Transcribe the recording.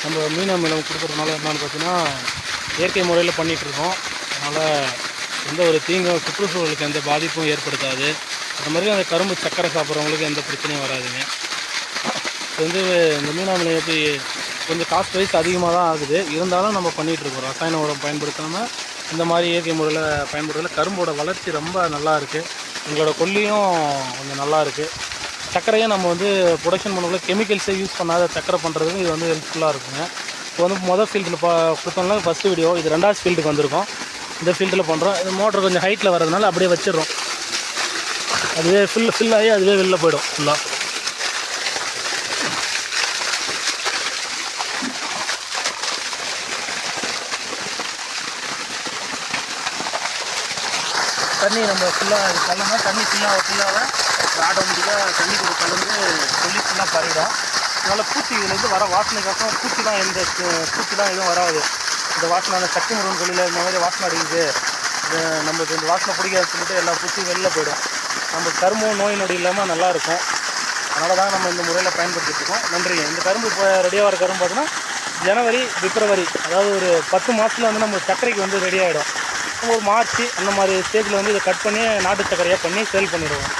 நம்ம மீன் அமிலம் கொடுக்குறதுனால என்னென்னு பார்த்தீங்கன்னா இயற்கை முறையில் பண்ணிகிட்ருக்கோம். அதனால் எந்த ஒரு தீங்கும் சுற்றுச்சூழலுக்கு எந்த பாதிப்பும் ஏற்படுத்தாது. அது மாதிரி அந்த கரும்பு சர்க்கரை சாப்பிட்றவங்களுக்கு எந்த பிரச்சனையும் வராதுங்க. இது வந்து இந்த மீன் அமிலம் எப்படி கொஞ்சம் காஸ்ட் வைஸ் அதிகமாக தான் ஆகுது. இருந்தாலும் நம்ம பண்ணிகிட்ருக்கோம். ரசாயன உரம் பயன்படுத்தாமல் இந்த மாதிரி இயற்கை முறையில் பயன்படுறதுல கரும்போட வளர்ச்சி ரொம்ப நல்லா இருக்குது. எங்களோட கொல்லியும் கொஞ்சம் நல்லா இருக்குது. சர்க்கரையும் நம்ம வந்து ப்ரொடக்ஷன் பண்ணக்குள்ள கெமிக்கல்ஸே யூஸ் பண்ணாத சர்க்கரை பண்ணுறதுக்கு இது வந்து ஹெல்ப்ஃபுல்லாக இருக்குங்க. இப்போ வந்து மொதல் ஃபீல்டில் கொடுத்தோம்னா ஃபஸ்ட்டு வீடியோ, இது 2வது ஃபீல்டுக்கு வந்திருக்கோம். இந்த ஃபீல்டில் பண்ணுறோம். இது மோட்டர் கொஞ்சம் ஹைட்டில் வரதுனால அப்படியே வச்சிடுறோம். அதுவே ஃபில் ஆகி அதுவே வெளில போயிடும் ஃபுல்லாக. தண்ணி நம்ம ஃபுல்லாக கலந்தா தண்ணி ஃபுல்லாக ஆட்டோமேட்டிக்காக தண்ணி கூட கலந்து சொல்லி ஃபுல்லாக பறிடும். அதனால் பூச்சி இதுலேருந்து வர வாசனைக்காக பூச்சிலாம் எதுவும் வராது. இந்த வாசனை அந்த சக்தி முருகன் கொல்லியில் இந்த மாதிரி வாசனை அடிக்குது, நம்மளுக்கு இந்த வாசனை பிடிக்காது சொல்லிட்டு எல்லா பூச்சியும் வெளில போயிடும். நம்ம கரும்பும் நோய் நொடி இல்லாமல் நல்லாயிருக்கும். அதனால தான் நம்ம இந்த முறையில் பயன்படுத்திட்டுருக்கோம். நன்றிங்க. இந்த கரும்பு இப்போ ரெடியாக வர கரும்பு பார்த்தீங்கன்னா ஜனவரி, பிப்ரவரி, அதாவது ஒரு 10 மாதத்தில் வந்து நம்ம சர்க்கரைக்கு வந்து ரெடி ஆகிடும். ஒரு மார்ச் அந்த மாதிரி ஸ்டேஜில் வந்து இதை கட் பண்ணி நாட்டு சர்க்கரையாக பண்ணி சேல் பண்ணிடுவோம்.